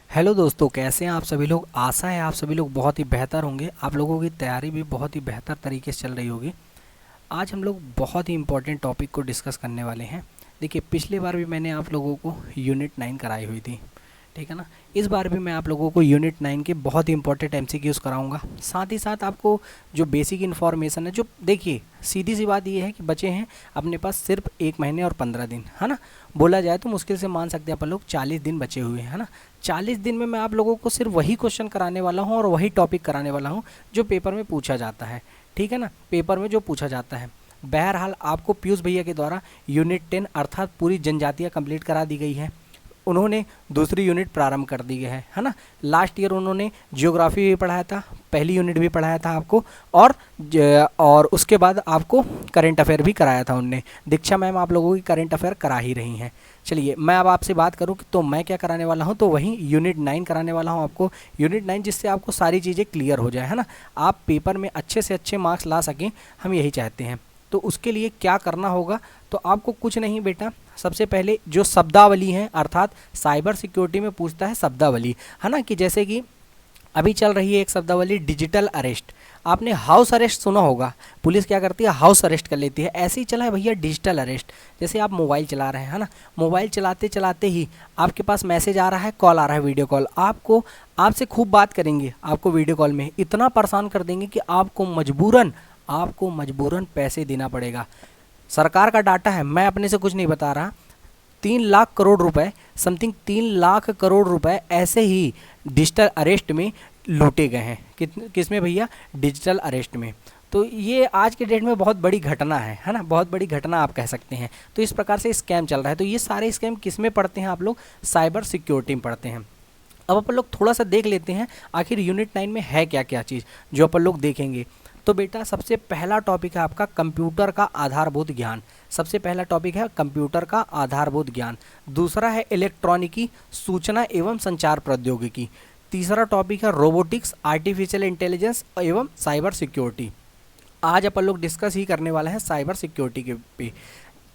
Hello दोस्तों, कैसे हैं आप सभी लोग। आशा है आप सभी लोग बहुत ही बेहतर होंगे। आप लोगों की तैयारी भी बहुत ही बेहतर तरीके से चल रही होगी। आज हम लोग बहुत ही इम्पोर्टेंट टॉपिक को डिस्कस करने वाले हैं। देखिए, पिछली बार भी मैंने आप लोगों को यूनिट 9 कराई हुई थी, ठीक है ना। इस बार भी मैं आप लोगों को यूनिट 9 के बहुत ही इंपॉर्टेंट एमसीक्यूज़ कराऊंगा। साथ ही साथ आपको जो बेसिक इन्फॉर्मेशन है, जो देखिए सीधी सी बात ये है कि बचे हैं अपने पास सिर्फ 1 महीने और 15 दिन, है ना। बोला जाए तो मुश्किल से मान सकते हैं अपन लोग 40 दिन बचे हुए हैं, है ना। 40 दिन में मैं आप लोगों को सिर्फ वही क्वेश्चन कराने वाला हूँ और वही टॉपिक कराने वाला हूँ जो पेपर में पूछा जाता है, ठीक है ना। पेपर में जो पूछा जाता है। बहरहाल आपको पीयूष भैया के द्वारा यूनिट 10 अर्थात पूरी जनजातियाँ कंप्लीट करा दी गई है। उन्होंने दूसरी यूनिट प्रारंभ कर दी है ना। लास्ट ईयर उन्होंने जियोग्राफी भी पढ़ाया था, पहली यूनिट भी पढ़ाया था आपको, और उसके बाद आपको करंट अफेयर भी कराया था उनने। दीक्षा मैम आप लोगों की करंट अफेयर करा ही रही हैं। चलिए, मैं अब आपसे बात करूं कि तो मैं क्या कराने वाला हूं, तो वही यूनिट 9 कराने वाला हूं आपको। यूनिट 9 जिससे आपको सारी चीज़ें क्लियर हो जाए, है ना। आप पेपर में अच्छे से अच्छे मार्क्स ला सकें, हम यही चाहते हैं। तो उसके लिए क्या करना होगा, तो आपको कुछ नहीं बेटा, सबसे पहले जो शब्दावली है अर्थात साइबर सिक्योरिटी में पूछता है शब्दावली, है ना। कि जैसे कि अभी चल रही है एक शब्दावली डिजिटल अरेस्ट। आपने हाउस अरेस्ट सुना होगा, पुलिस क्या करती है, हाउस अरेस्ट कर लेती है। ऐसे ही चला है भैया डिजिटल अरेस्ट। जैसे आप मोबाइल चला रहे हैं, है ना, मोबाइल चलाते चलाते ही आपके पास मैसेज आ रहा है, कॉल आ रहा है, वीडियो कॉल, आपको आपसे खूब बात करेंगे, आपको वीडियो कॉल में इतना परेशान कर देंगे कि आपको मजबूरन पैसे देना पड़ेगा। सरकार का डाटा है, मैं अपने से कुछ नहीं बता रहा। 3 लाख करोड़ रुपए, समथिंग 3 लाख करोड़ रुपए ऐसे ही डिजिटल अरेस्ट में लूटे गए हैं। किस में भैया, डिजिटल अरेस्ट में। तो ये आज के डेट में बहुत बड़ी घटना है ना, बहुत बड़ी घटना आप कह सकते हैं। तो इस प्रकार से स्कैम चल रहा है। तो ये सारे स्कैम किस में पढ़ते हैं, आप लोग साइबर सिक्योरिटी में पढ़ते हैं। अब अपन लोग थोड़ा सा देख लेते हैं आखिर यूनिट 9 में है क्या क्या चीज़ जो अपन लोग देखेंगे। तो बेटा सबसे पहला टॉपिक है आपका कंप्यूटर का आधारभूत ज्ञान। सबसे पहला टॉपिक है कंप्यूटर का आधारभूत ज्ञान। दूसरा है इलेक्ट्रॉनिकी, सूचना एवं संचार प्रौद्योगिकी। तीसरा टॉपिक है रोबोटिक्स, आर्टिफिशियल इंटेलिजेंस एवं साइबर सिक्योरिटी। आज अपन लोग डिस्कस ही करने वाले हैं साइबर सिक्योरिटी के पे।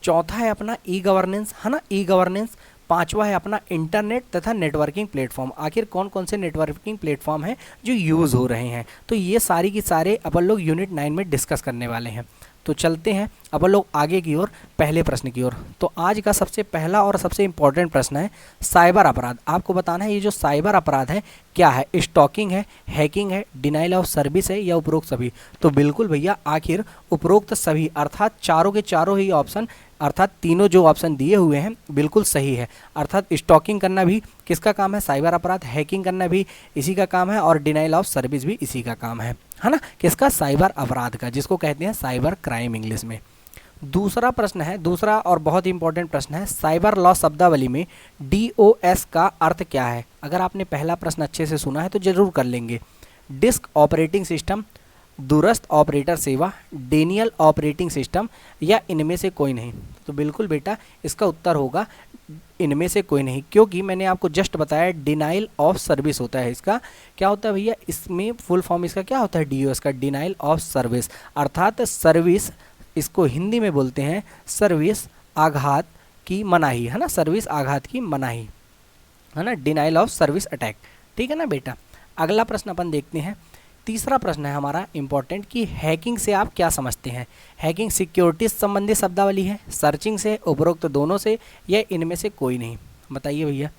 चौथा है अपना ई गवर्नेंस, है ना, ई गवर्नेंस। पांचवा है अपना इंटरनेट तथा नेटवर्किंग प्लेटफॉर्म। आखिर कौन कौन से नेटवर्किंग प्लेटफॉर्म हैं जो यूज़ हो रहे हैं, तो ये सारी की सारे अपन लोग यूनिट 9 में डिस्कस करने वाले हैं। तो चलते हैं अपन लोग आगे की ओर, पहले प्रश्न की ओर। तो आज का सबसे पहला और सबसे इम्पोर्टेंट प्रश्न है साइबर अपराध। आपको बताना है ये जो साइबर अपराध है क्या है, स्टॉकिंग है, हैकिंग है, डिनाइल ऑफ सर्विस है या उपरोक्त सभी। तो बिल्कुल भैया, आखिर उपरोक्त सभी अर्थात चारों के चारों ही ऑप्शन, अर्थात तीनों जो ऑप्शन दिए हुए हैं बिल्कुल सही है। अर्थात स्टॉकिंग करना भी किसका काम है, साइबर अपराध। हैकिंग करना भी इसी का काम है और डिनाइल ऑफ सर्विस भी इसी का काम है ना, किसका, साइबर अपराध का, जिसको कहते हैं साइबर क्राइम इंग्लिश में। दूसरा प्रश्न है, दूसरा और बहुत ही इंपॉर्टेंट प्रश्न है, साइबर लॉ शब्दावली में DOS का अर्थ क्या है। अगर आपने पहला प्रश्न अच्छे से सुना है तो जरूर कर लेंगे। डिस्क ऑपरेटिंग सिस्टम, दूरस्थ ऑपरेटर सेवा, डेनियल ऑपरेटिंग सिस्टम या इनमें से कोई नहीं। तो बिल्कुल बेटा इसका उत्तर होगा इनमें से कोई नहीं, क्योंकि मैंने आपको जस्ट बताया डिनाइल ऑफ सर्विस होता है इसका। क्या होता है भैया, इसमें फुल फॉर्म इसका क्या होता है, DOS का, डिनाइल ऑफ सर्विस, अर्थात सर्विस, इसको हिंदी में बोलते हैं सर्विस आघात की मनाही, है ना, सर्विस आघात की मनाही, है ना, डिनाइल ऑफ सर्विस अटैक, ठीक है ना बेटा। अगला प्रश्न अपन देखते हैं। तीसरा प्रश्न है हमारा इंपॉर्टेंट कि हैकिंग से आप क्या समझते हैं। हैकिंग सिक्योरिटी संबंधी शब्दावली है, सर्चिंग से, उपरोक्त दोनों से या इनमें से कोई नहीं, बताइए भैया।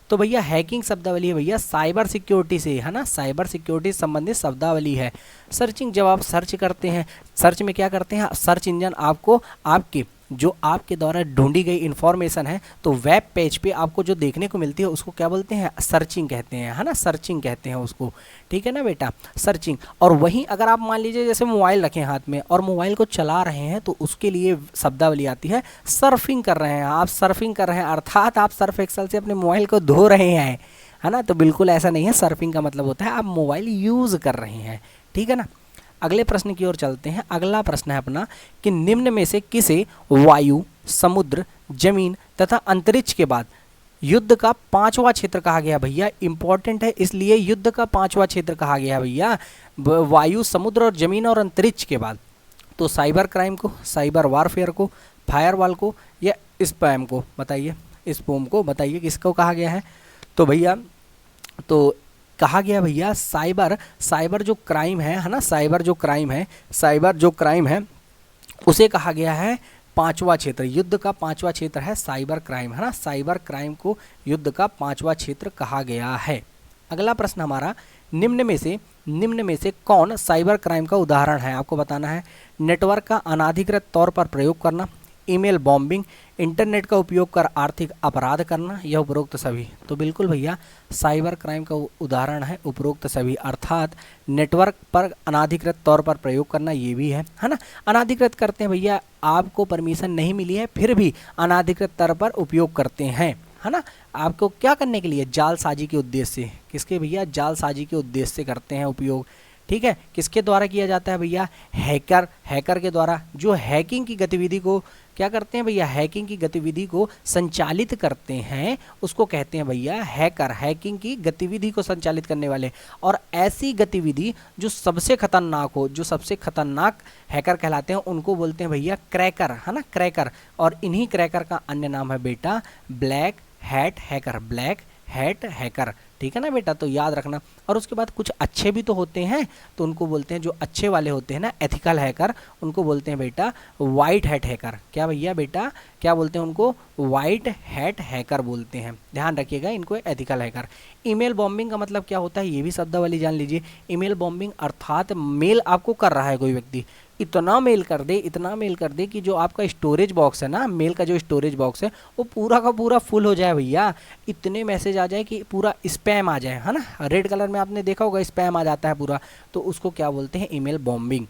तो भैया हैकिंग शब्दावली है भैया साइबर सिक्योरिटी से, है ना, साइबर सिक्योरिटी संबंधित शब्दावली है। सर्चिंग, जब आप सर्च करते हैं, सर्च में क्या करते हैं, सर्च इंजन आपको आपके जो आपके द्वारा ढूंढी गई इन्फॉर्मेशन है, तो वेब पेज पे आपको जो देखने को मिलती है उसको क्या बोलते हैं, सर्चिंग कहते हैं, है ना, सर्चिंग कहते हैं उसको, ठीक है ना बेटा, सर्चिंग। और वहीं अगर आप मान लीजिए जैसे मोबाइल रखें हाथ में और मोबाइल को चला रहे हैं, तो उसके लिए शब्दावली आती है सर्फिंग कर रहे हैं, आप सर्फिंग कर रहे हैं, अर्थात आप सर्फ एक्सेल से अपने मोबाइल को धो रहे हैं, है ना। तो बिल्कुल ऐसा नहीं है, सर्फिंग का मतलब होता है आप मोबाइल यूज़ कर रहे हैं, ठीक है ना। अगले प्रश्न की ओर चलते हैं। अगला प्रश्न है अपना कि निम्न में से किसे वायु, समुद्र, जमीन तथा अंतरिक्ष के बाद युद्ध का पांचवा क्षेत्र कहा गया। भैया इंपॉर्टेंट है, इसलिए युद्ध का पांचवा क्षेत्र कहा गया भैया, वायु, समुद्र और जमीन और अंतरिक्ष के बाद। तो साइबर क्राइम को, साइबर वारफेयर को, फायरवॉल को या स्पैम को, बताइए, स्पैम को बताइए किसको कहा गया है। तो भैया तो कहा गया भैया साइबर साइबर जो क्राइम है ना, साइबर जो क्राइम है उसे कहा गया है पांचवा क्षेत्र, युद्ध का पांचवा क्षेत्र है साइबर क्राइम, है ना। साइबर क्राइम को युद्ध का पांचवा क्षेत्र कहा गया है। अगला प्रश्न हमारा, निम्न में से कौन साइबर क्राइम का उदाहरण है, आपको बताना है। नेटवर्क का अनाधिकृत तौर पर प्रयोग करना, ईमेल बॉम्बिंग, इंटरनेट का उपयोग कर आर्थिक अपराध करना, या उपरोक्त सभी। तो बिल्कुल भैया साइबर क्राइम का उदाहरण है उपरोक्त सभी, अर्थात नेटवर्क पर अनाधिकृत तौर पर प्रयोग करना ये भी है ना। अनाधिकृत करते हैं भैया, आपको परमिशन नहीं मिली है फिर भी अनाधिकृत तौर पर उपयोग करते हैं, है ना। आपको क्या करने के लिए, जालसाजी के उद्देश्य से, किसके भैया, जालसाजी के उद्देश्य से करते हैं उपयोग, ठीक है। किसके द्वारा किया जाता है भैया, हैकर के द्वारा, जो हैकिंग की गतिविधि को क्या करते हैं भैया, हैकिंग की गतिविधि को संचालित करते हैं उसको कहते हैं भैया हैकर, हैकिंग की गतिविधि को संचालित करने वाले। और ऐसी गतिविधि जो सबसे खतरनाक हो, जो सबसे खतरनाक हैकर कहलाते हैं उनको बोलते हैं भैया क्रैकर, है ना, क्रैकर। और इन्हीं क्रैकर का अन्य नाम है बेटा black hat hacker, black hat hacker, ठीक है ना बेटा, तो याद रखना। और उसके बाद कुछ अच्छे भी तो होते हैं, तो उनको बोलते हैं, जो अच्छे वाले होते हैं ना एथिकल हैकर, उनको बोलते हैं बेटा वाइट हैट हैकर। क्या भैया बेटा, क्या बोलते हैं उनको, वाइट हैट हैकर बोलते हैं, ध्यान रखिएगा इनको, एथिकल हैकर। ईमेल बॉम्बिंग का मतलब क्या होता है, ये भी शब्दावली जान लीजिए। ईमेल बॉम्बिंग अर्थात मेल आपको कर रहा है कोई व्यक्ति, इतना मेल कर दे कि जो आपका स्टोरेज बॉक्स है ना, मेल का जो स्टोरेज बॉक्स है वो पूरा का पूरा फुल हो जाए भैया, इतने मैसेज आ जाए कि पूरा स्पैम आ जाए, है ना। रेड कलर में आपने देखा होगा स्पैम आ जाता है पूरा, तो उसको क्या बोलते हैं, ईमेल बॉम्बिंग।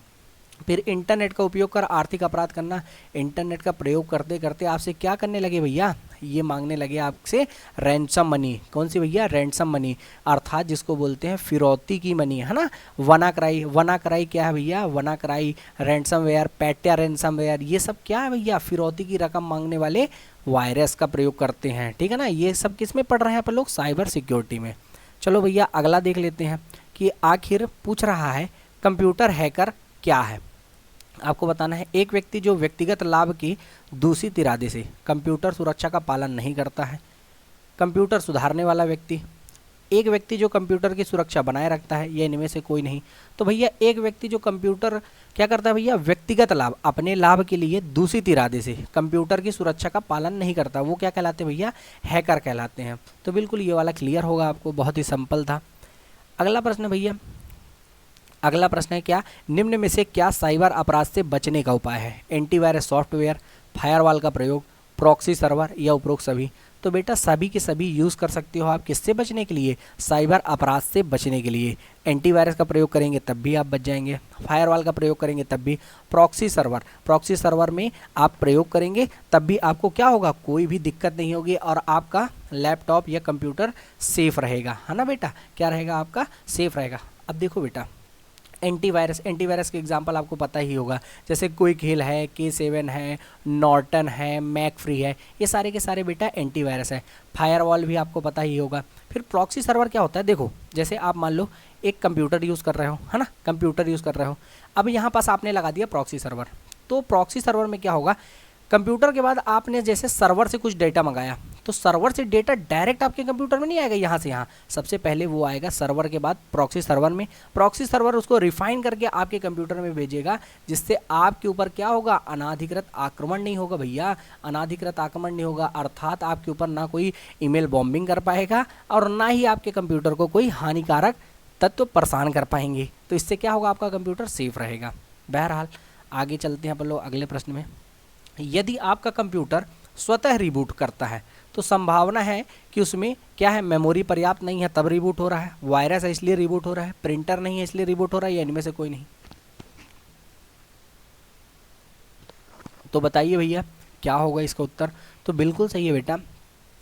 फिर इंटरनेट का उपयोग कर आर्थिक अपराध करना, इंटरनेट का प्रयोग करते करते आपसे क्या करने लगे भैया, ये मांगने लगे आपसे रैंसम मनी। कौन सी भैया, रैंसम मनी, अर्थात जिसको बोलते हैं फिरौती की मनी, है ना। वनाक्राई क्या है भैया, वनाक्राई, रैंसम वेयर, पैट्या रैंसम वेयर, ये सब क्या है भैया, फिरौती की रकम मांगने वाले वायरस का प्रयोग करते हैं, ठीक है ना। ये सब किस में पढ़ रहे हैं अपन लोग, साइबर सिक्योरिटी में। चलो भैया अगला देख लेते हैं कि आखिर पूछ रहा है कंप्यूटर हैकर क्या है। आपको बताना है, एक व्यक्ति जो व्यक्तिगत लाभ की दूषित इरादे से कंप्यूटर सुरक्षा का पालन नहीं करता है, कंप्यूटर सुधारने वाला व्यक्ति, एक व्यक्ति जो कंप्यूटर की सुरक्षा बनाए रखता है, या इनमें से कोई नहीं। तो भैया एक व्यक्ति जो कंप्यूटर क्या करता है भैया, व्यक्तिगत लाभ, अपने लाभ के लिए दूषित इरादे से कंप्यूटर की सुरक्षा का पालन नहीं करता, वो क्या कहलाते हैं भैया, हैकर कहलाते हैं। तो बिल्कुल ये वाला क्लियर होगा आपको, बहुत ही सिंपल था। अगला प्रश्न भैया, अगला प्रश्न है क्या, निम्न में से क्या साइबर अपराध से बचने का उपाय है, एंटीवायरस सॉफ्टवेयर, फायरवॉल का प्रयोग, प्रॉक्सी सर्वर, या उपरोक्त सभी। तो बेटा सभी के सभी यूज़ कर सकते हो आप, किससे बचने के लिए, साइबर अपराध से बचने के लिए। एंटीवायरस का प्रयोग करेंगे तब भी आप बच जाएंगे, फायरवॉल का प्रयोग करेंगे तब भी, प्रॉक्सी सर्वर में आप प्रयोग करेंगे तब भी आपको क्या होगा, कोई भी दिक्कत नहीं होगी और आपका लैपटॉप या कंप्यूटर सेफ रहेगा, है ना बेटा, क्या रहेगा आपका, सेफ रहेगा। अब देखो बेटा एंटीवायरस के एग्जांपल आपको पता ही होगा, जैसे कोई खेल है, K7 है, नॉर्टन है, मैकफ्री है, ये सारे के सारे बेटा एंटीवायरस है। फायरवॉल भी आपको पता ही होगा। फिर प्रॉक्सी सर्वर क्या होता है, देखो जैसे आप मान लो एक कंप्यूटर यूज़ कर रहे हो, है ना, कंप्यूटर यूज़ कर रहे हो, अब यहाँ पास आपने लगा दिया प्रॉक्सी सर्वर। तो प्रॉक्सी सर्वर में क्या होगा, कंप्यूटर के बाद आपने जैसे सर्वर से कुछ डेटा मंगाया, तो सर्वर से डेटा डायरेक्ट आपके कंप्यूटर में नहीं आएगा यहाँ से यहाँ, सबसे पहले वो आएगा सर्वर के बाद प्रॉक्सी सर्वर में, प्रॉक्सी सर्वर उसको रिफाइन करके आपके कंप्यूटर में भेजेगा, जिससे आपके ऊपर क्या होगा, अनाधिकृत आक्रमण नहीं होगा भैया, अनाधिकृत आक्रमण नहीं होगा, अर्थात आपके ऊपर ना कोई ईमेल बॉम्बिंग कर पाएगा और ना ही आपके कंप्यूटर को कोई हानिकारक तत्व परेशान कर पाएंगे। तो इससे क्या होगा, आपका कंप्यूटर सेफ रहेगा। बहरहाल आगे चलते हैं अपन लोग अगले प्रश्न में। यदि आपका कंप्यूटर स्वतः रिबूट करता है तो संभावना है कि उसमें क्या है, मेमोरी पर्याप्त नहीं है तब रिबूट हो रहा है, वायरस है इसलिए रिबूट हो रहा है, प्रिंटर नहीं है इसलिए रिबूट हो रहा है, या इनमें से कोई नहीं। तो बताइए भैया क्या होगा इसका उत्तर। तो बिल्कुल सही है बेटा,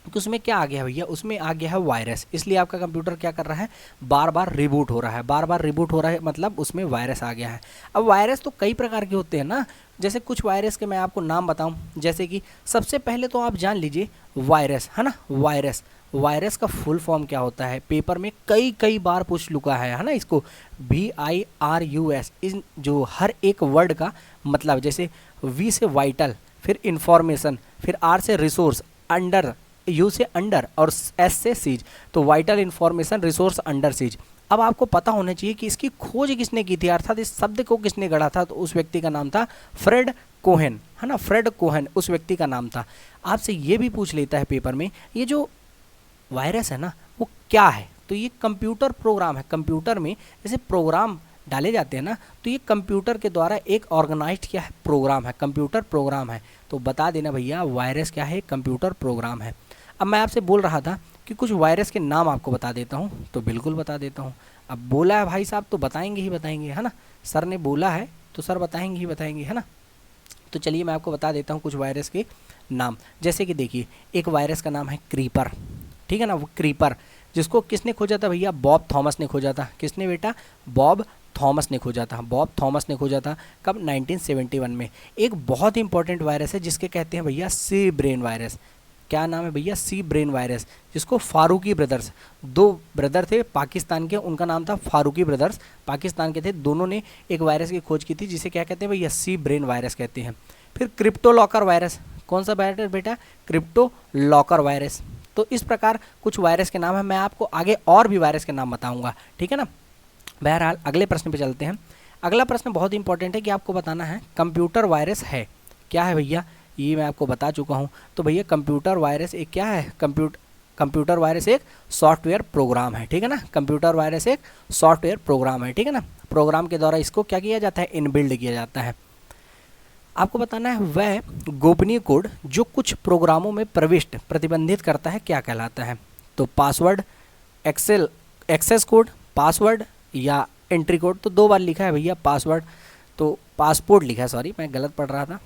कि उसमें क्या आ गया भैया, उसमें आ गया है वायरस, इसलिए आपका कंप्यूटर क्या कर रहा है, बार बार रिबूट हो रहा है, बार बार रिबूट हो रहा है, मतलब उसमें वायरस आ गया है। अब वायरस तो कई प्रकार के होते हैं ना, जैसे कुछ वायरस के मैं आपको नाम बताऊं, जैसे कि सबसे पहले तो आप जान लीजिए वायरस, है ना, वायरस का फुल फॉर्म क्या होता है, पेपर में कई बार पूछ लुका है ना, इसको VIRUS, इन जो हर एक वर्ड का मतलब, जैसे V से वाइटल, फिर इंफॉर्मेशन, फिर R से रिसोर्स, अंडर, यू से अंडर और एस से सीज, तो vital information resource under seize. अब आपको पता होना चाहिए कि इसकी खोज किसने की थी, अर्थात इस शब्द को किसने गढ़ा था, तो उस व्यक्ति का नाम था फ्रेड कोहेन, है ना, फ्रेड कोहेन उस व्यक्ति का नाम था। आपसे ये भी पूछ लेता है पेपर में, ये जो वायरस है ना वो क्या है, तो ये कंप्यूटर प्रोग्राम है। कंप्यूटर में जैसे प्रोग्राम डाले जाते हैं ना, तो ये कंप्यूटर के द्वारा एक ऑर्गेनाइज्ड क्या है, प्रोग्राम है, कंप्यूटर प्रोग्राम है। तो बता देना भैया वायरस क्या है, कंप्यूटर प्रोग्राम है। अब मैं आपसे बोल रहा था कि कुछ वायरस के नाम आपको बता देता हूँ, तो बिल्कुल बता देता हूँ। अब बोला है भाई साहब तो बताएंगे ही बताएंगे, है ना, सर ने बोला है तो सर बताएंगे ही बताएंगे, है ना। तो चलिए मैं आपको बता देता हूँ कुछ वायरस के नाम। जैसे कि देखिए एक वायरस का नाम है क्रीपर, ठीक है ना, वो क्रीपर जिसको किसने खोजा था भैया, बॉब थॉमस ने खोजा था। किसने बेटा, बॉब थॉमस ने खोजा था, बॉब थॉमस ने खोजा था। कब, 1971 में। एक बहुत ही इंपॉर्टेंट वायरस है जिसके कहते हैं भैया सी ब्रेन वायरस। क्या नाम है भैया, सी ब्रेन वायरस, जिसको फारूकी ब्रदर्स, दो ब्रदर थे पाकिस्तान के, उनका नाम था फारूकी ब्रदर्स, पाकिस्तान के थे, दोनों ने एक वायरस की खोज की थी जिसे क्या कहते हैं भैया, सी ब्रेन वायरस कहते हैं। फिर क्रिप्टो लॉकर वायरस, कौन सा वायरस बेटा, क्रिप्टो लॉकर वायरस। तो इस प्रकार कुछ वायरस के नाम है, मैं आपको आगे और भी वायरस के नाम बताऊंगा, ठीक है ना। बहरहाल अगले प्रश्न पे चलते हैं। अगला प्रश्न बहुत इंपॉर्टेंट है कि आपको बताना है कंप्यूटर वायरस है क्या है भैया, ये मैं आपको बता चुका हूँ। तो भैया कंप्यूटर वायरस एक क्या है, कंप्यूटर वायरस एक सॉफ्टवेयर प्रोग्राम है, ठीक है ना। कंप्यूटर वायरस एक सॉफ्टवेयर प्रोग्राम है, ठीक है ना। प्रोग्राम के द्वारा इसको क्या किया जाता है, इनबिल्ड किया जाता है। आपको बताना है वह गोपनीय कोड जो कुछ प्रोग्रामों में प्रविष्ट प्रतिबंधित करता है क्या कहलाता है। तो पासवर्ड, एक्सेस कोड, पासवर्ड या एंट्री कोड। तो दो बार लिखा है भैया पासवर्ड, तो पासपोर्ट लिखा है, सॉरी मैं गलत पढ़ रहा था,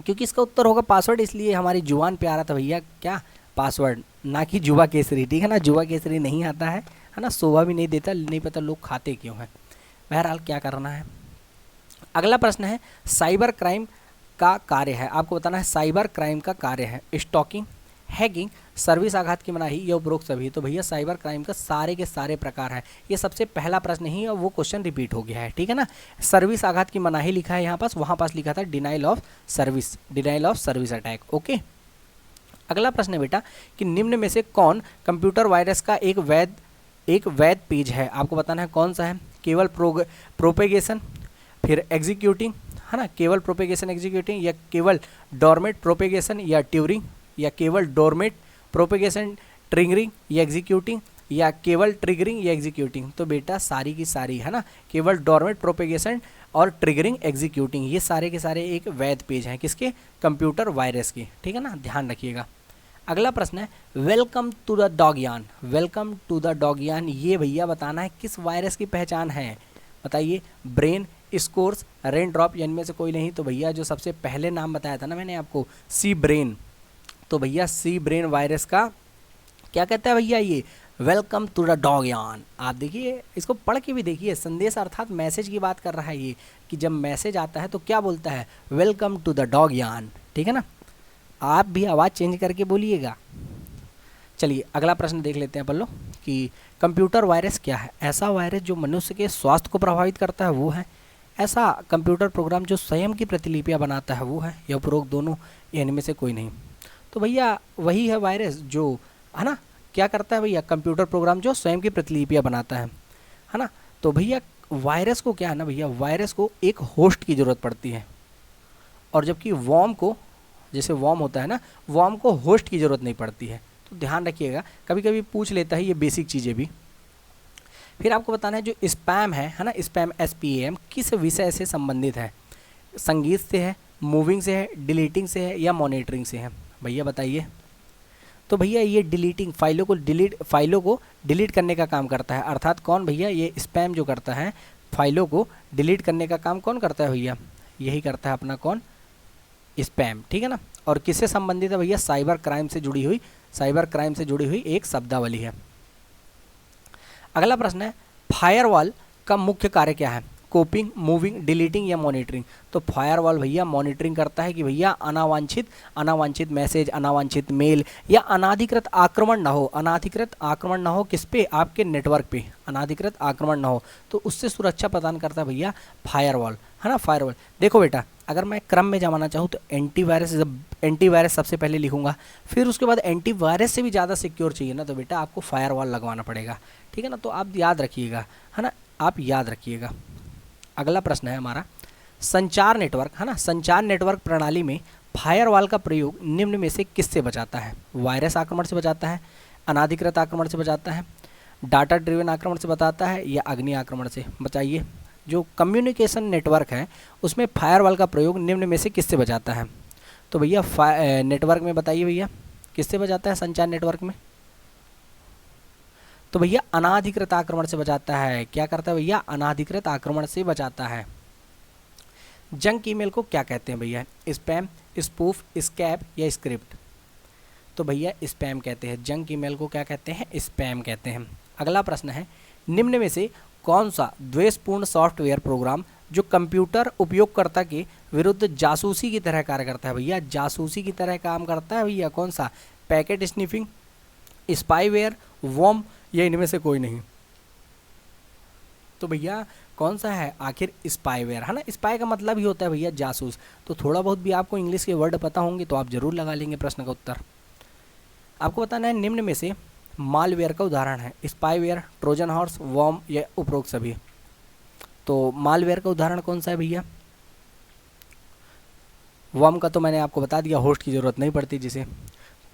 क्योंकि इसका उत्तर होगा पासवर्ड, इसलिए हमारी जुबान पे आ रहा था भैया क्या, पासवर्ड, ना कि जुबा केसरी, ठीक है ना। जुबा केसरी नहीं आता है ना, शोभा भी नहीं देता, नहीं पता लोग खाते क्यों हैं। बहरहाल क्या करना है। अगला प्रश्न है साइबर क्राइम का कार्य है, आपको बताना है साइबर क्राइम का कार्य है स्टॉकिंग, हैकिंग, सर्विस आघात की मनाही या उपरोक्त सभी। तो भैया साइबर क्राइम का सारे के सारे प्रकार है, ये सबसे पहला प्रश्न ही और वो क्वेश्चन रिपीट हो गया है, ठीक है ना। सर्विस आघात की मनाही लिखा है यहाँ पास, वहाँ पास लिखा था denial of service attack, okay. अगला प्रश्न है बेटा कि निम्न में से कौन कंप्यूटर वायरस का एक वैध पेज है, आपको बताना है कौन सा है। केवल प्रोपेगेशन, फिर एग्जीक्यूटिंग, है ना, केवल प्रोपेगेशन एग्जीक्यूटिंग, या केवल डॉर्मेट प्रोपेगेशन या ट्यूरिंग, या केवल डॉर्मेट प्रोपेगेशन ट्रिगरिंग या एग्जीक्यूटिंग, या केवल ट्रिगरिंग या एग्जीक्यूटिंग। तो बेटा सारी की सारी, है ना, केवल डॉर्मेट प्रोपेगेशन और ट्रिगरिंग एग्जीक्यूटिंग, ये सारे के सारे एक वैध पेज हैं किसके, कंप्यूटर वायरस के, ठीक है ना, ध्यान रखिएगा। अगला प्रश्न है वेलकम टू द डॉगयान, वेलकम टू द डॉगयान, ये भैया बताना है किस वायरस की पहचान है, बताइए। ब्रेन, स्कोर्स, रेन ड्रॉप, या इनमें से कोई नहीं। तो भैया जो सबसे पहले नाम बताया था ना मैंने आपको, सी ब्रेन, तो भैया सी ब्रेन वायरस का क्या कहता है भैया, ये वेलकम टू द डॉगयान। आप देखिए इसको पढ़ के भी देखिए, संदेश अर्थात मैसेज की बात कर रहा है ये, कि जब मैसेज आता है तो क्या बोलता है, वेलकम टू द डॉगयान, ठीक है ना। आप भी आवाज़ चेंज करके बोलिएगा। चलिए अगला प्रश्न देख लेते हैं अपन लोग कि कंप्यूटर वायरस क्या है। ऐसा वायरस जो मनुष्य के स्वास्थ्य को प्रभावित करता है वो है। ऐसा कंप्यूटर प्रोग्राम जो स्वयं की प्रतिलिपियाँ बनाता है वो है, या उपरोक्त दोनों, या इनमें से कोई नहीं। तो भैया वही है वायरस जो, है ना, क्या करता है भैया, कंप्यूटर प्रोग्राम जो स्वयं की प्रतिलिपियाँ बनाता है ना। तो भैया वायरस को क्या है ना भैया, वायरस को एक होस्ट की ज़रूरत पड़ती है, और जबकि वॉर्म को, जैसे वॉर्म होता है ना, वॉर्म को होस्ट की ज़रूरत नहीं पड़ती है। तो ध्यान रखिएगा, कभी कभी पूछ लेता है ये बेसिक चीज़ें भी। फिर आपको बताना है जो स्पैम है ना, स्पैम SPAM किस विषय से संबंधित है, संगीत से है, मूविंग से है, डिलीटिंग से है, या मॉनिटरिंग से है, भैया बताइए। तो भैया ये डिलीटिंग, फाइलों को डिलीट करने का काम करता है, अर्थात कौन भैया, ये स्पैम जो करता है फाइलों को डिलीट करने का काम कौन करता है भैया, यही करता है अपना कौन, स्पैम, ठीक है ना। और किससे संबंधित है भैया, साइबर क्राइम से जुड़ी हुई एक शब्दावली है। अगला प्रश्न है फायरवॉल का मुख्य कार्य क्या है, कोपिंग, मूविंग, डिलीटिंग, या मॉनिटरिंग। तो फायरवॉल भैया मॉनिटरिंग करता है कि भैया अनावांछित मैसेज, अनावांछित मेल या अनाधिकृत आक्रमण ना हो किस पे, आपके नेटवर्क पे अनाधिकृत आक्रमण ना हो, तो उससे सुरक्षा प्रदान करता है भैया फायरवॉल, है ना, फायरवॉल। देखो बेटा, अगर मैं क्रम में जमाना चाहूँ तो एंटीवायरस सबसे पहले लिखूंगा, फिर उसके बाद एंटीवायरस से भी ज़्यादा सिक्योर चाहिए ना, तो बेटा आपको फायरवॉल लगवाना पड़ेगा, ठीक है ना। तो आप याद रखिएगा, है ना, आप याद रखिएगा। अगला प्रश्न है हमारा, संचार नेटवर्क, है ना, संचार नेटवर्क प्रणाली में फायरवॉल का प्रयोग निम्न में से किससे बचाता है? वायरस आक्रमण से बचाता है, अनाधिकृत आक्रमण से बचाता है, डाटा ड्रिवन आक्रमण से बचाता है, या अग्नि आक्रमण से? बताइए। जो कम्युनिकेशन नेटवर्क है उसमें फायरवॉल का प्रयोग निम्न में से किससे बचाता है? तो भैया नेटवर्क में बताइए भैया, किससे बचाता है संचार नेटवर्क में? तो भैया अनाधिकृत आक्रमण से बचाता है। क्या करता है भैया? अनाधिकृत आक्रमण से बचाता है। जंक ईमेल को क्या कहते हैं भैया? स्पैम, स्पूफ, स्कैप या स्क्रिप्ट? तो भैया स्पैम कहते हैं। जंक ईमेल को क्या कहते हैं? स्पैम कहते हैं। अगला प्रश्न है, निम्न में से कौन सा द्वेषपूर्ण सॉफ्टवेयर प्रोग्राम जो कंप्यूटर उपयोगकर्ता के विरुद्ध जासूसी की तरह कार्य करता है? भैया जासूसी की तरह काम करता है भैया, कौन सा? पैकेट स्निफिंग, स्पाईवेयर, वॉर्म, या इनमें से कोई नहीं? तो भैया कौन सा है आखिर? स्पाईवेयर, है ना। स्पाई का मतलब ही होता है भैया जासूस। तो थोड़ा बहुत भी आपको इंग्लिश के वर्ड पता होंगे तो आप जरूर लगा लेंगे प्रश्न का उत्तर। आपको बताना है निम्न में से मालवेयर का उदाहरण है स्पाईवेयर, ट्रोजन हॉर्स, वॉर्म या उपरोक्त सभी? तो मालवेयर का उदाहरण कौन सा है भैया? वॉर्म का तो मैंने आपको बता दिया, होस्ट की जरूरत नहीं पड़ती जिसे।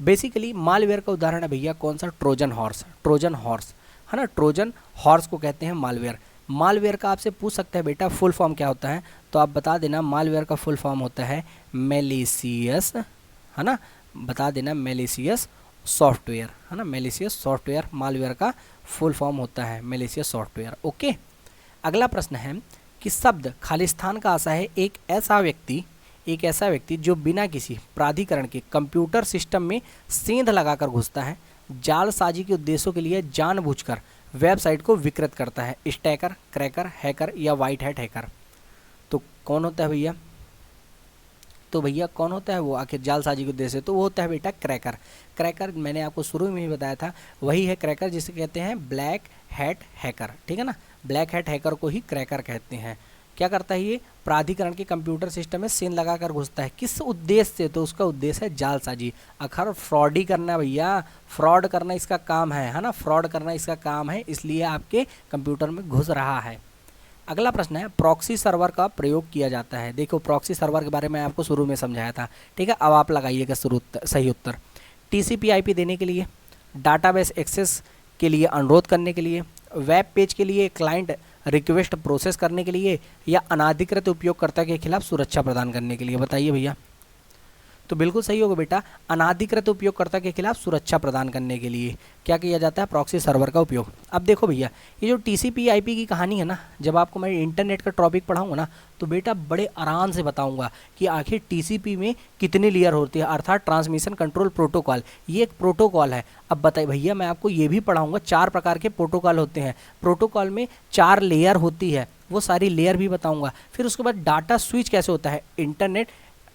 बेसिकली मालवेयर का उदाहरण है भैया कौन सा? Trojan horse. ट्रोजन हॉर्स, है ना, ट्रोजन हॉर्स को कहते हैं मालवेयर। मालवेयर का आपसे पूछ सकता है बेटा फुल फॉर्म क्या होता है, तो आप बता देना मालवेयर का फुल फॉर्म होता है मैलिशियस, है ना, बता देना मैलिशियस सॉफ्टवेयर, है ना, मैलिशियस सॉफ्टवेयर मालवेयर का फुल फॉर्म होता है, मैलिशियस सॉफ्टवेयर। ओके। अगला प्रश्न है कि शब्द खालिस्तान का आशा है एक ऐसा व्यक्ति जो बिना किसी प्राधिकरण के कंप्यूटर सिस्टम में सेंध लगाकर घुसता है, जालसाजी के उद्देश्यों के लिए जानबूझकर वेबसाइट को विकृत करता है। स्टैकर, क्रैकर, हैकर या वाइट हैट हैकर? तो कौन होता है भैया? तो भैया कौन होता है वो आखिर जालसाजी के उद्देश्य? तो वो होता है बेटा क्रैकर। क्रैकर मैंने आपको शुरू में ही बताया था, वही है क्रैकर जिसे कहते हैं ब्लैक हैट हैकर, ठीक है ना। ब्लैक हैट हैकर को ही क्रैकर कहते हैं। क्या करता है ये? प्राधिकरण के कंप्यूटर सिस्टम में सेंध लगाकर घुसता है। किस उद्देश्य से? तो उसका उद्देश्य है जालसाजी, अखर फ्रॉड ही करना भैया, फ्रॉड करना इसका काम है ना, फ्रॉड करना इसका काम है, इसलिए आपके कंप्यूटर में घुस रहा है। अगला प्रश्न है, प्रॉक्सी सर्वर का प्रयोग किया जाता है। देखो प्रॉक्सी सर्वर के बारे में आपको शुरू में समझाया था, ठीक है। अब आप लगाइएगा सही उत्तर। टीसीपी आईपी देने के लिए, डाटाबेस एक्सेस के लिए अनुरोध करने के लिए, वेब पेज के लिए क्लाइंट रिक्वेस्ट प्रोसेस करने के लिए, या अनाधिकृत उपयोगकर्ता के खिलाफ सुरक्षा प्रदान करने के लिए? बताइए भैया। तो बिल्कुल सही होगा बेटा, अनाधिकृत उपयोगकर्ता के खिलाफ सुरक्षा प्रदान करने के लिए क्या किया जाता है? प्रॉक्सी सर्वर का उपयोग। अब देखो भैया, ये जो टीसीपी आईपी की कहानी है ना, जब आपको मैं इंटरनेट का टॉपिक पढ़ाऊंगा ना, तो बेटा बड़े आराम से बताऊंगा कि आखिर टीसीपी में कितनी लेयर होती है, अर्थात ट्रांसमिशन कंट्रोल प्रोटोकॉल। ये एक प्रोटोकॉल है। अब बताइए भैया, मैं आपको ये भी पढ़ाऊंगा 4 प्रकार के प्रोटोकॉल होते हैं। प्रोटोकॉल में 4 लेयर होती है, वो सारी लेयर भी बताऊंगा। फिर उसके बाद डाटा स्विच कैसे होता है, इंटरनेट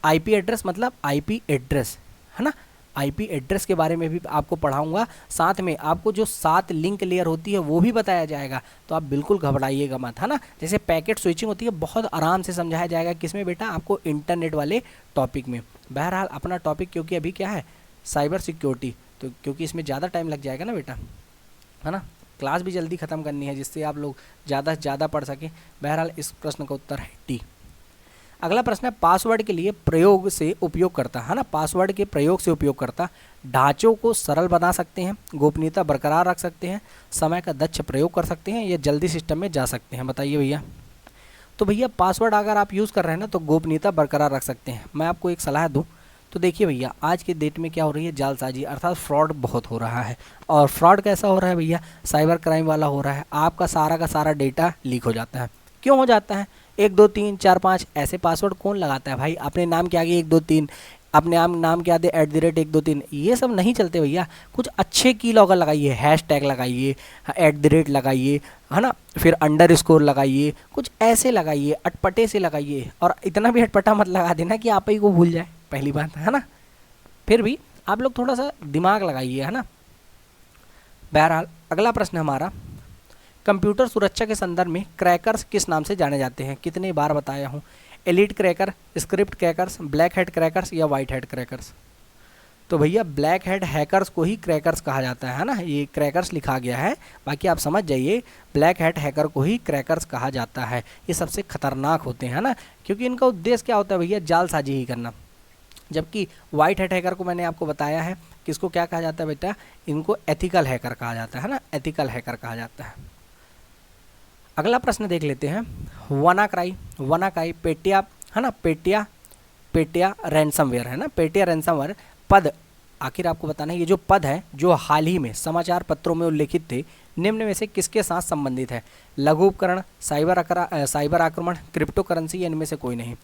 आईपी एड्रेस मतलब आईपी एड्रेस, है ना, आईपी एड्रेस के बारे में भी आपको पढ़ाऊंगा। साथ में आपको जो 7 लिंक लेयर होती है वो भी बताया जाएगा, तो आप बिल्कुल घबराइएगा मत, है ना। जैसे पैकेट स्विचिंग होती है, बहुत आराम से समझाया जाएगा। किसमें बेटा? आपको इंटरनेट वाले टॉपिक में। बहरहाल अपना टॉपिक क्योंकि अभी क्या है, साइबर सिक्योरिटी, तो क्योंकि इसमें ज़्यादा टाइम लग जाएगा ना बेटा, है ना, क्लास भी जल्दी ख़त्म करनी है जिससे आप लोग ज़्यादा से ज़्यादा पढ़ सकें। बहरहाल इस प्रश्न का उत्तर है डी। अगला प्रश्न है, पासवर्ड के लिए प्रयोग से उपयोग करता, है ना, पासवर्ड के प्रयोग से उपयोग करता ढांचों को सरल बना सकते हैं, गोपनीयता बरकरार रख सकते हैं, समय का दक्ष प्रयोग कर सकते हैं, या जल्दी सिस्टम में जा सकते हैं? बताइए भैया। तो भैया पासवर्ड अगर आप यूज़ कर रहे हैं ना, तो गोपनीयता बरकरार रख सकते हैं। मैं आपको एक सलाह दूँ तो देखिए भैया, आज के डेट में क्या हो रही है, जालसाजी अर्थात फ्रॉड बहुत हो रहा है। और फ्रॉड कैसा हो रहा है भैया? साइबर क्राइम वाला हो रहा है। आपका सारा का सारा डेटा लीक हो जाता है। क्यों हो जाता है? 1 2 3 4 5 ऐसे पासवर्ड कौन लगाता है भाई? अपने नाम के आगे 1 2 3, अपने नाम के आगे @1 2 3, ये सब नहीं चलते भैया। कुछ अच्छे की लॉगर लगाइए, हैशटैग लगाइए, @ लगाइए, है ना, फिर अंडरस्कोर लगाइए, कुछ ऐसे लगाइए, अटपटे से लगाइए। और इतना भी अटपटा मत लगा देना कि आप ही को भूल जाए, पहली बात, है ना। फिर भी आप लोग थोड़ा सा दिमाग लगाइए, है ना। बहरहाल अगला प्रश्न हमारा, कंप्यूटर सुरक्षा के संदर्भ में क्रैकर्स किस नाम से जाने जाते हैं? कितने बार बताया हूँ? Elite cracker, script crackers, black head crackers या वाइट हेड क्रैकर्स? तो भैया ब्लैक हेड हैकर्स को ही क्रैकर्स कहा जाता है ना, ये क्रैकर्स लिखा गया है, बाकी आप समझ जाइए ब्लैक हेड हैकर को ही क्रैकर्स कहा जाता है। ये सबसे खतरनाक होते हैं ना, क्योंकि इनका उद्देश्य क्या होता है भैया? जालसाजी ही करना। जबकि वाइट हेड हैकर को मैंने आपको बताया है किसको क्या कहा जाता है बेटा? इनको एथिकल हैकर कहा जाता है ना, एथिकल हैकर कहा जाता है। अगला प्रश्न देख लेते हैं। वनाक्राई, वनाक्राई पेटिया है ना, पेटिया, पेटिया रैंसमवेयर है ना, पेटिया रैंसमवेयर पद, आखिर आपको बताना है ये जो पद है जो हाल ही में समाचार पत्रों में उल्लेखित थे, निम्न में से किसके साथ संबंधित है? लघु उपकरण, साइबर आक्रमण, क्रिप्टो करेंसी या इनमें से कोई नहीं?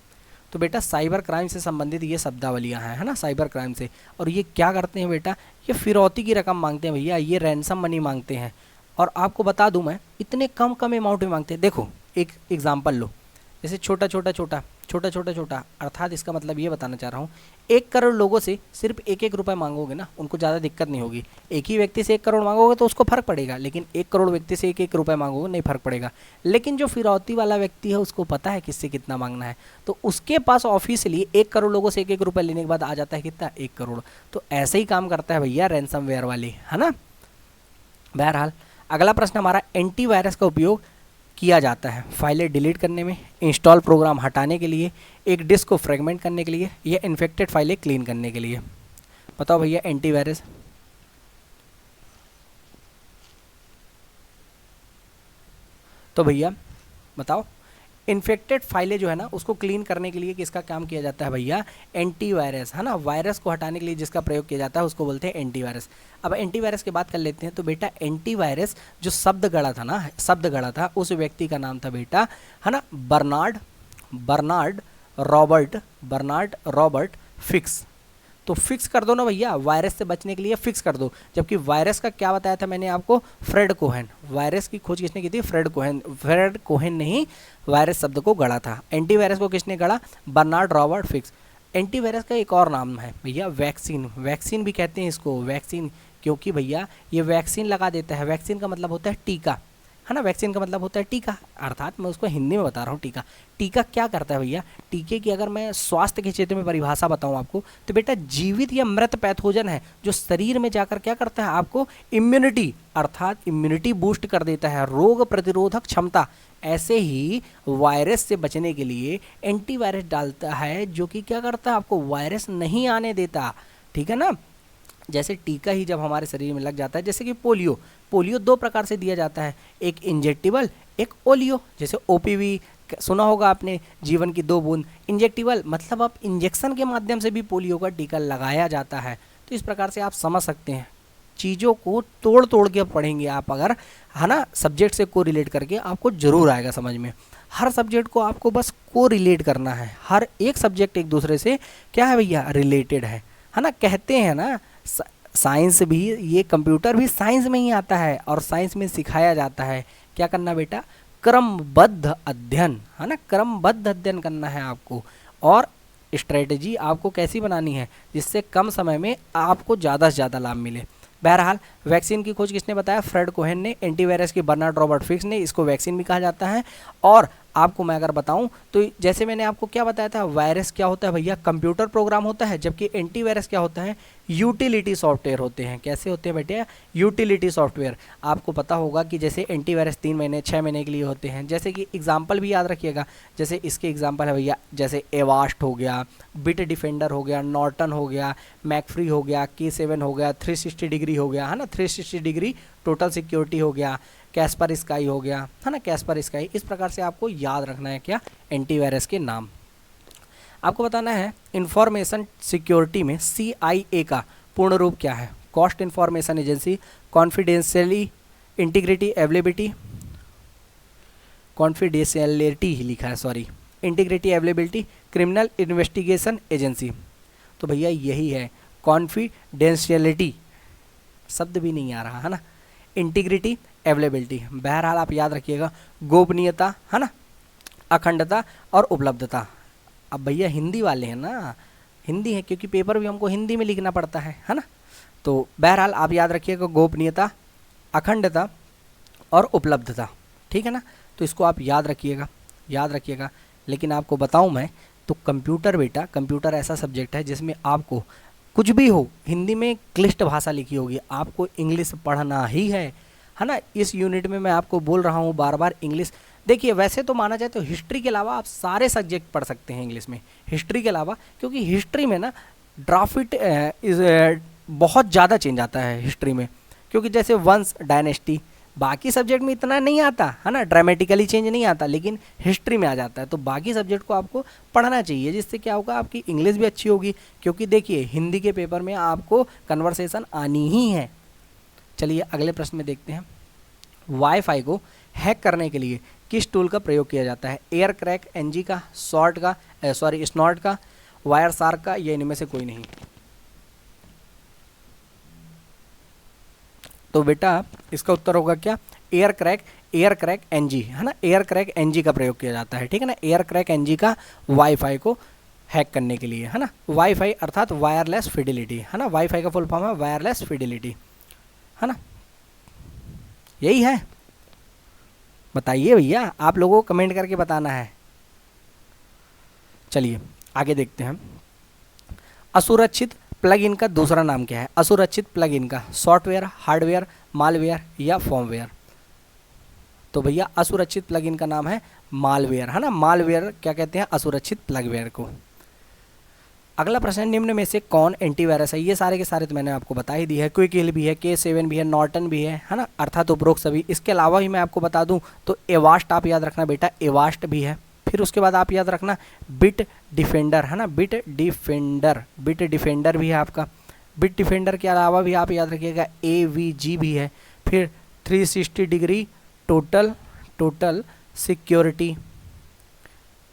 तो बेटा साइबर क्राइम से संबंधित ये शब्दावलियाँ हैं, है ना, साइबर क्राइम से। और ये क्या करते हैं बेटा? ये फिरौती की रकम मांगते हैं भैया, ये रैंसम मनी मांगते हैं। और आपको बता दूं मैं, इतने कम अमाउंट में मांगते हैं। देखो एक एग्जांपल लो, जैसे छोटा छोटा, अर्थात इसका मतलब ये बताना चाह रहा हूँ, 1 करोड़ लोगों से सिर्फ 1-1 रुपये मांगोगे ना, उनको ज़्यादा दिक्कत नहीं होगी। एक ही व्यक्ति से 1 करोड़ मांगोगे तो उसको फर्क पड़ेगा, लेकिन 1 करोड़ व्यक्ति से 1-1 रुपये मांगोगे नहीं फर्क पड़ेगा। लेकिन जो फिरौती वाला व्यक्ति है उसको पता है किससे कितना मांगना है, तो उसके पास ऑफिशियली 1 करोड़ लोगों से 1-1 रुपये लेने के बाद आ जाता है कितना? 1 करोड़। तो ऐसे ही काम करता है भैया रैंसमवेयर वाले, है ना। बहरहाल अगला प्रश्न हमारा, एंटीवायरस का उपयोग किया जाता है फाइलें डिलीट करने में, इंस्टॉल प्रोग्राम हटाने के लिए, एक डिस्क को फ्रेगमेंट करने के लिए, या इन्फेक्टेड फाइलें क्लीन करने के लिए? बताओ भैया एंटीवायरस। तो भैया बताओ, इन्फेक्टेड फाइलें जो है ना उसको क्लीन करने के लिए किसका काम किया जाता है भैया? एंटीवायरस, है ना। वायरस को हटाने के लिए जिसका प्रयोग किया जाता है उसको बोलते हैं एंटीवायरस। अब एंटीवायरस की बात कर लेते हैं। तो बेटा एंटीवायरस जो शब्द गढ़ा था ना, शब्द गढ़ा था, उस व्यक्ति का नाम था बेटा, है ना, बर्नार्ड रॉबर्ट फिक्स। तो फिक्स कर दो ना भैया, वायरस से बचने के लिए फिक्स कर दो। जबकि वायरस का क्या बताया था मैंने आपको? Fred Cohen. वायरस की खोज किसने की थी? फ्रेड कोहेन ने ही वायरस शब्द को गढ़ा था। एंटीवायरस को किसने गढ़ा? Bernard Robert fix. एंटीवायरस का एक और नाम है भैया वैक्सीन, वैक्सीन भी कहते हैं इसको, वैक्सीन, क्योंकि भैया ये वैक्सीन लगा देता है। वैक्सीन का मतलब होता है टीका, है ना, वैक्सीन का मतलब होता है टीका, अर्थात मैं उसको हिंदी में बता रहा हूँ। टीका, टीका क्या करता है भैया? टीके की अगर मैं स्वास्थ्य के क्षेत्र में परिभाषा बताऊँ आपको, तो बेटा जीवित या मृत पैथोजन है जो शरीर में जाकर क्या करता है? आपको इम्यूनिटी, अर्थात इम्यूनिटी बूस्ट कर देता है, रोग प्रतिरोधक क्षमता। ऐसे ही वायरस से बचने के लिए एंटीवायरस डालता है जो कि क्या करता है? आपको वायरस नहीं आने देता, ठीक है ना। जैसे टीका ही जब हमारे शरीर में लग जाता है, जैसे कि पोलियो, पोलियो 2 प्रकार से दिया जाता है, एक इंजेक्टिबल, एक ओलियो। जैसे ओपीवी सुना होगा आपने, जीवन की 2 बूंद। इंजेक्टिबल मतलब आप इंजेक्शन के माध्यम से भी पोलियो का टीका लगाया जाता है। तो इस प्रकार से आप समझ सकते हैं, चीज़ों को तोड़ तोड़ के पढ़ेंगे आप अगर, है ना, सब्जेक्ट से को रिलेट करके, आपको जरूर आएगा समझ में। हर सब्जेक्ट को आपको बस को रिलेट करना है, हर एक सब्जेक्ट एक दूसरे से क्या है भैया? रिलेटेड है ना। कहते हैं ना साइंस भी, ये कंप्यूटर भी साइंस में ही आता है और साइंस में सिखाया जाता है क्या करना बेटा? क्रमबद्ध अध्ययन, है ना, क्रमबद्ध अध्ययन करना है आपको। और स्ट्रेटजी आपको कैसी बनानी है जिससे कम समय में आपको ज़्यादा से ज़्यादा लाभ मिले। बहरहाल वैक्सीन की खोज किसने बताया? फ्रेड कोहेन ने। एंटीवायरस की बर्नार्ड रॉबर्ट फिक्स ने, इसको वैक्सीन भी कहा जाता है। और आपको मैं अगर बताऊं तो जैसे मैंने आपको क्या बताया था, वायरस क्या होता है भैया? कंप्यूटर प्रोग्राम होता है, जबकि एंटीवायरस क्या होता है? यूटिलिटी सॉफ्टवेयर होते हैं। कैसे होते हैं बेटे? Utility software. आपको पता होगा कि जैसे एंटीवायरस 3 महीने 6 महीने के लिए होते हैं। जैसे कि एग्जाम्पल भी याद रखिएगा, जैसे इसके एग्जाम्पल है भैया, जैसे एवास्ट हो गया, बिट डिफेंडर हो गया, नॉर्टन हो गया, मैकफ्री हो गया, K7 हो गया, 360 डिग्री हो गया, है ना, 360 डिग्री टोटल सिक्योरिटी हो गया, कैस्पर स्काई हो गया, है ना, कैस्पर स्काई। इस प्रकार से आपको याद रखना है क्या? एंटीवायरस के नाम। आपको बताना है इंफॉर्मेशन सिक्योरिटी में CIA का पूर्ण रूप क्या है? Cost information agency, confidentially, integrity, availability, confidentiality ही लिखा है, sorry, integrity, availability, criminal investigation agency. तो भैया यही है कॉन्फिडेंशियलिटी, शब्द भी नहीं आ रहा है ना, इंटीग्रिटी, अवेलेबिलिटी। बहरहाल आप याद रखिएगा, गोपनीयता, है ना, अखंडता और उपलब्धता। अब भैया हिंदी वाले हैं ना, हिंदी है क्योंकि पेपर भी हमको हिंदी में लिखना पड़ता है ना। तो बहरहाल आप याद रखिएगा, गोपनीयता, अखंडता, और उपलब्धता, ठीक है ना। तो इसको आप याद रखिएगा। लेकिन आपको बताऊं मैं तो कंप्यूटर बेटा, कंप्यूटर ऐसा सब्जेक्ट है जिसमें आपको कुछ भी हो, हिंदी में क्लिष्ट भाषा लिखी होगी, आपको इंग्लिश पढ़ना ही है ना। इस यूनिट में मैं आपको बोल रहा हूँ बार बार इंग्लिश। देखिए वैसे तो माना जाए तो हिस्ट्री के अलावा आप सारे सब्जेक्ट पढ़ सकते हैं इंग्लिश में, हिस्ट्री के अलावा, क्योंकि हिस्ट्री में ना ड्राफिट बहुत ज़्यादा चेंज आता है हिस्ट्री में, क्योंकि जैसे वंश डायनेस्टी बाकी सब्जेक्ट में इतना नहीं आता है ना, ड्रामेटिकली चेंज नहीं आता, लेकिन हिस्ट्री में आ जाता है। तो बाकी सब्जेक्ट को आपको पढ़ना चाहिए, जिससे क्या होगा, आपकी इंग्लिश भी अच्छी होगी, क्योंकि देखिए हिंदी के पेपर में आपको कन्वर्सेशन आनी ही है। चलिए अगले प्रश्न में देखते हैं। वाईफाई को हैक करने के लिए किस टूल का प्रयोग किया जाता है? एयर क्रैक एनजी का, स्नॉट का, वायर शार्क का, या इनमें से कोई नहीं? तो बेटा इसका उत्तर होगा क्या? एयर क्रैक एनजी, है ना, एयर क्रैक एनजी का प्रयोग किया जाता है, ठीक है ना, एयर क्रैक एनजी का वाईफाई को हैक करने के लिए, है ना। वाईफाई अर्थात वायरलेस फिडिलिटी, है ना, वाईफाई का फुल फॉर्म है वायरलेस फिडिलिटी, है ना, यही है। बताइए भैया, आप लोगों को कमेंट करके बताना है। चलिए आगे देखते हैं। असुरक्षित प्लगइन का दूसरा नाम क्या है? असुरक्षित प्लगइन का सॉफ्टवेयर, हार्डवेयर, मालवेयर या फॉर्मवेयर? तो भैया असुरक्षित प्लगइन का नाम है मालवेयर, है ना। मालवेयर क्या कहते हैं? असुरक्षित प्लगवेयर को। अगला प्रश्न है, निम्न में से कौन एंटीवायरस है? ये सारे के सारे तो मैंने आपको बता ही दी है। क्विक हिल भी है, K7 भी है, नॉर्टन भी है ना, अर्थात उपरोक्त सभी। इसके अलावा ही मैं आपको बता दूं तो एवास्ट आप याद रखना बेटा, एवास्ट भी है। फिर उसके बाद आप याद रखना बिट डिफेंडर, है ना, बिट डिफेंडर भी है आपका। बिट डिफेंडर के अलावा भी आप याद रखिएगा AVG भी है। फिर 360 degree total security,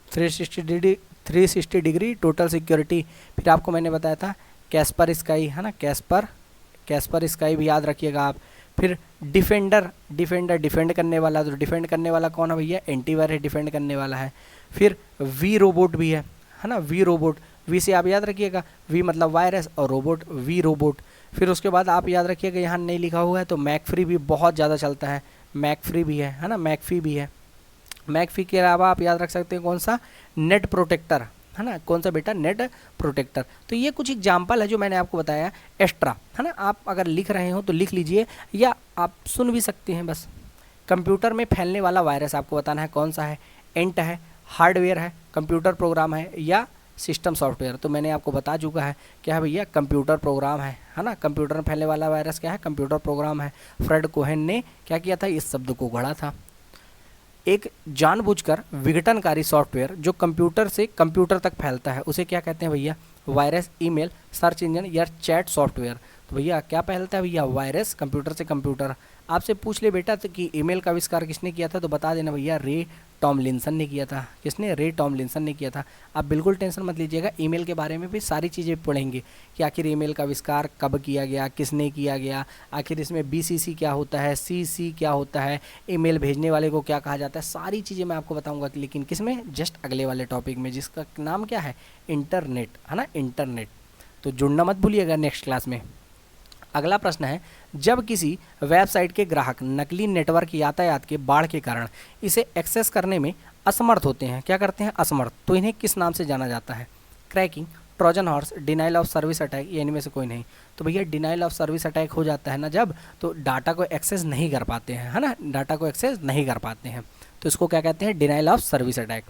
360 degree total security. फिर आपको मैंने बताया था कैस्पर स्काई, है ना, कैस्पर स्काई भी याद रखिएगा आप। फिर डिफेंडर डिफेंड करने वाला, तो डिफेंड करने वाला कौन है भैया? एंटीवायरस डिफेंड करने वाला है। फिर वी रोबोट भी है ना, वी रोबोट, वी से आप याद रखिएगा, वी मतलब वायरस और रोबोट, वी रोबोट। फिर उसके बाद आप याद रखिएगा, यहाँ नहीं लिखा हुआ है तो मैकफ्री भी बहुत ज़्यादा चलता है, मैकफ्री भी है ना, मैकफी भी है। मैकफी के अलावा आप याद रख सकते हैं कौन सा? नेट प्रोटेक्टर, है ना, कौन सा बेटा? Net protector. तो ये कुछ एग्जाम्पल है जो मैंने आपको बताया एक्स्ट्रा, है ना। आप अगर लिख रहे हो तो लिख लीजिए, या आप सुन भी सकते हैं बस। कंप्यूटर में फैलने वाला वायरस आपको बताना है कौन सा है? एंट है, हार्डवेयर है, कंप्यूटर प्रोग्राम है, या सिस्टम सॉफ्टवेयर? तो मैंने आपको बता चुका है क्या है भैया? कंप्यूटर प्रोग्राम है ना। कंप्यूटर में फैलने वाला वायरस क्या है? कंप्यूटर प्रोग्राम है। फ्रेड कोहेन ने क्या किया था? इस शब्द को गढ़ा था। एक जानबूझकर विघटनकारी सॉफ्टवेयर जो कंप्यूटर से कंप्यूटर तक फैलता है उसे क्या कहते हैं भैया? वायरस, ईमेल, सर्च इंजन या चैट सॉफ्टवेयर? तो भैया क्या फैलता है भैया? वायरस, कंप्यूटर से कंप्यूटर। आपसे पूछ ले बेटा तो कि ईमेल का आविष्कार किसने किया था, तो बता देना भैया रे टॉमलिंसन ने किया था। किसने? रे टॉमलिंसन ने किया था। आप बिल्कुल टेंशन मत लीजिएगा, ईमेल के बारे में भी सारी चीज़ें पढ़ेंगे कि आखिर ईमेल का आविष्कार कब किया गया, किसने किया गया, आखिर इसमें BCC क्या होता है, CC क्या होता है, ईमेल भेजने वाले को क्या कहा जाता है, सारी चीज़ें मैं आपको बताऊंगा। लेकिन किसमें? जस्ट अगले वाले टॉपिक में, जिसका नाम क्या है? इंटरनेट, है ना, इंटरनेट। तो जुड़ना मत भूलिएगा नेक्स्ट क्लास में। अगला प्रश्न है, जब किसी वेबसाइट के ग्राहक नकली नेटवर्क यातायात के बाढ़ के कारण इसे एक्सेस करने में असमर्थ होते हैं, क्या करते हैं? असमर्थ, तो इन्हें किस नाम से जाना जाता है? Cracking, Trojan horse, denial of service attack, या इनमें से कोई नहीं? तो भैया डिनाइल ऑफ सर्विस अटैक हो जाता है ना जब, तो डाटा को एक्सेस नहीं कर पाते हैं, है ना, डाटा को एक्सेस नहीं कर पाते हैं, तो इसको क्या कहते हैं? Denial of service attack.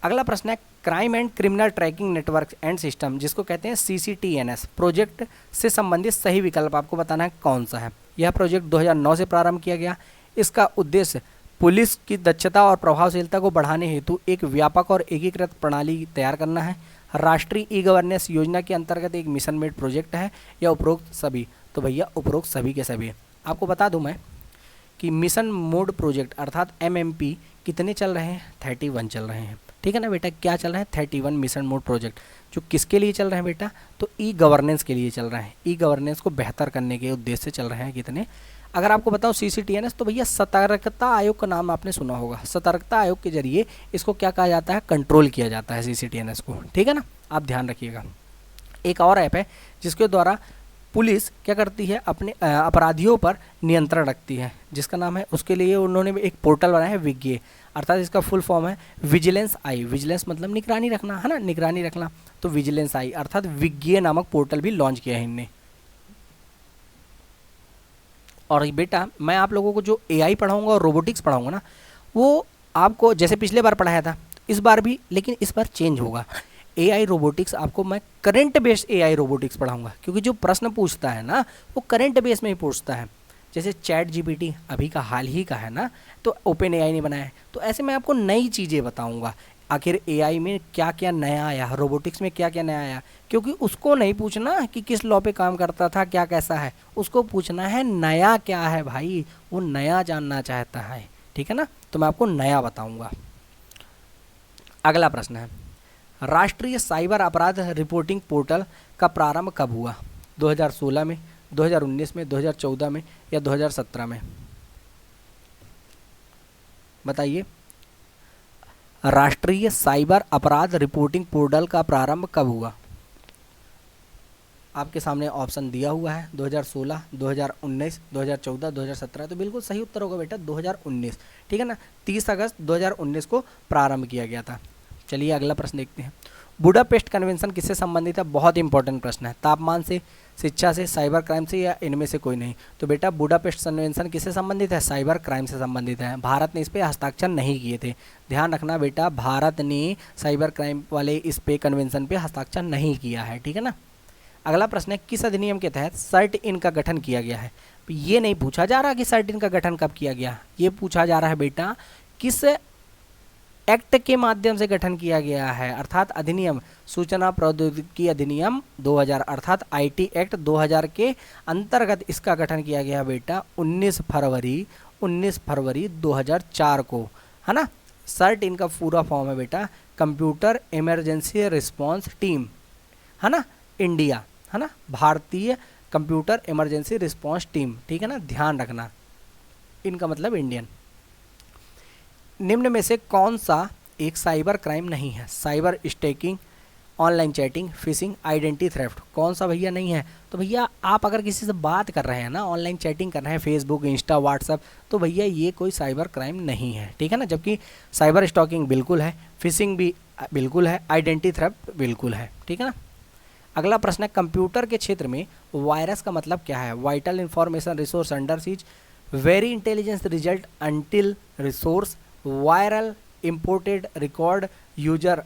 अगला प्रश्न है, crime and criminal tracking network and system, जिसको कहते हैं CCTNS प्रोजेक्ट से संबंधित सही विकल्प आपको बताना है कौन सा है। यह प्रोजेक्ट 2009 से प्रारंभ किया गया। इसका उद्देश्य पुलिस की दक्षता और प्रभावशीलता को बढ़ाने हेतु एक व्यापक और एकीकृत प्रणाली तैयार करना है। राष्ट्रीय E-गवर्नेंस योजना के अंतर्गत एक मिशन मेड प्रोजेक्ट है, या उपरोक्त सभी? तो भैया उपरोक्त सभी के सभी। आपको बता दूं मैं कि मिशन मोड प्रोजेक्ट अर्थात MMP कितने चल रहे हैं? 31 चल रहे हैं, ठीक है ना बेटा। क्या चल रहा है? 31 मिशन मोड प्रोजेक्ट, जो किसके लिए चल रहे हैं बेटा? तो E-गवर्नेंस के लिए चल रहे हैं। E-गवर्नेंस को बेहतर करने के उद्देश्य से चल रहे हैं कितने? अगर आपको बताऊं CCTNS, तो भैया सतर्कता आयोग का नाम आपने सुना होगा। सतर्कता आयोग के जरिए इसको क्या कहा जाता है? कंट्रोल किया जाता है CCTNS को, ठीक है ना, आप ध्यान रखिएगा। एक और ऐप है जिसके द्वारा पुलिस क्या करती है, अपने अपराधियों पर नियंत्रण रखती है, जिसका नाम है, उसके लिए उन्होंने एक पोर्टल बनाया है विज्ञे, अर्थात इसका फुल फॉर्म है विजिलेंस आई। विजिलेंस मतलब निगरानी रखना, है ना, निगरानी रखना, तो विजिलेंस आई अर्थात विज्ञे नामक पोर्टल भी लॉन्च किया है इनने। और बेटा मैं आप लोगों को जो एआई पढ़ाऊंगा और रोबोटिक्स पढ़ाऊंगा ना, वो आपको जैसे पिछले बार पढ़ाया था इस बार भी, लेकिन इस बार चेंज होगा। एआई रोबोटिक्स आपको मैं करंट बेस्ड एआई रोबोटिक्स पढ़ाऊंगा, क्योंकि जो प्रश्न पूछता है ना वो करंट बेस में ही पूछता है। जैसे चैट जीपीटी अभी का हाल ही का है ना, तो ओपन एआई ने बनाया है, तो ऐसे मैं आपको नई चीज़ें बताऊंगा, आखिर एआई में क्या क्या नया आया, रोबोटिक्स में क्या क्या नया आया, क्योंकि उसको नहीं पूछना कि किस लॉ पे काम करता था, क्या कैसा है, उसको पूछना है नया क्या है भाई, वो नया जानना चाहता है, ठीक है ना, तो मैं आपको नया बताऊंगा। अगला प्रश्न है, राष्ट्रीय साइबर अपराध रिपोर्टिंग पोर्टल का प्रारंभ कब हुआ? 2016 में, 2019 में, 2014 में या 2017 में? बताइए। राष्ट्रीय साइबर अपराध रिपोर्टिंग पोर्टल का प्रारंभ कब हुआ? आपके सामने ऑप्शन दिया हुआ है 2016, 2019, 2014, 2017, तो बिल्कुल सही उत्तर होगा बेटा 2019, ठीक है ना। 30 अगस्त 2019 को प्रारंभ किया गया था। चलिए अगला प्रश्न देखते हैं। बुडापेस्ट कन्वेंशन किससे संबंधित है? बहुत इंपॉर्टेंट प्रश्न है। तापमान से, शिक्षा से, साइबर क्राइम से या इनमें से कोई नहीं? तो बेटा बुडापेस्ट कन्वेंशन किससे संबंधित है? साइबर क्राइम से संबंधित है। भारत ने इस पर हस्ताक्षर नहीं किए थे, ध्यान रखना बेटा, भारत ने साइबर क्राइम वाले इस पे कन्वेंशन पे हस्ताक्षर नहीं किया है, ठीक है ना। अगला प्रश्न है, किस अधिनियम के तहत सर्ट इन का गठन किया गया है? ये नहीं पूछा जा रहा कि सर्ट इन का गठन कब किया गया, ये पूछा जा रहा है बेटा किस एक्ट के माध्यम से गठन किया गया है, अर्थात अधिनियम, सूचना प्रौद्योगिकी अधिनियम 2000 अर्थात आईटी एक्ट 2000 के अंतर्गत इसका गठन किया गया बेटा 19 फरवरी 2004 को, है ना। सर्ट इनका पूरा फॉर्म है बेटा कंप्यूटर इमरजेंसी रिस्पांस टीम, है ना, इंडिया, है ना, भारतीय कंप्यूटर इमरजेंसी रिस्पांस टीम, ठीक है ना, ध्यान रखना, इनका मतलब इंडियन। निम्न में से कौन सा एक साइबर क्राइम नहीं है? Cyber stacking, online chatting, fishing, identity theft, कौन सा भैया नहीं है? तो भैया आप अगर किसी से बात कर रहे हैं ना, ऑनलाइन चैटिंग कर रहे हैं, फेसबुक, इंस्टा, व्हाट्सअप, तो भैया ये कोई साइबर क्राइम नहीं है, ठीक है ना। जबकि साइबर स्टॉकिंग बिल्कुल है, फिशिंग भी बिल्कुल है, आइडेंटिटी थेफ्ट बिल्कुल है, ठीक है ना। अगला प्रश्न है, कंप्यूटर के क्षेत्र में वायरस का मतलब क्या है? Vital information resource under seize, very intelligence result until resource, viral imported record user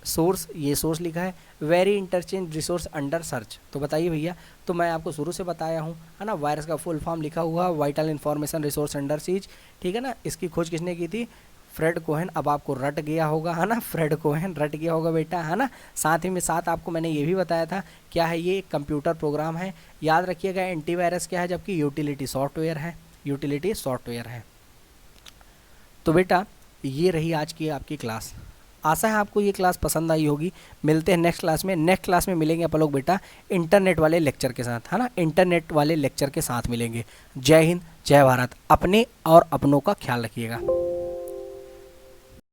source, ये सोर्स लिखा है, very interchange resource under search. तो बताइए भैया, तो मैं आपको शुरू से बताया हूँ, है ना, वायरस का फुल फॉर्म लिखा हुआ vital information resource under siege, ठीक है ना। इसकी खोज किसने की थी? Fred Cohen. अब आपको रट गया होगा, है ना, फ्रेड कोहेन रट गया होगा बेटा, है ना। साथ ही में साथ आपको मैंने ये भी बताया था क्या है, ये कंप्यूटर प्रोग्राम है, याद रखिएगा। एंटीवायरस क्या है? जबकि यूटिलिटी सॉफ्टवेयर है, यूटिलिटी सॉफ्टवेयर है। तो बेटा ये रही आज की आपकी क्लास, आशा है आपको ये क्लास पसंद आई होगी। मिलते हैं नेक्स्ट क्लास में। नेक्स्ट क्लास में मिलेंगे अपन लोग बेटा इंटरनेट वाले लेक्चर के साथ, है ना, इंटरनेट वाले लेक्चर के साथ मिलेंगे। जय हिंद, जय भारत। अपने और अपनों का ख्याल रखिएगा।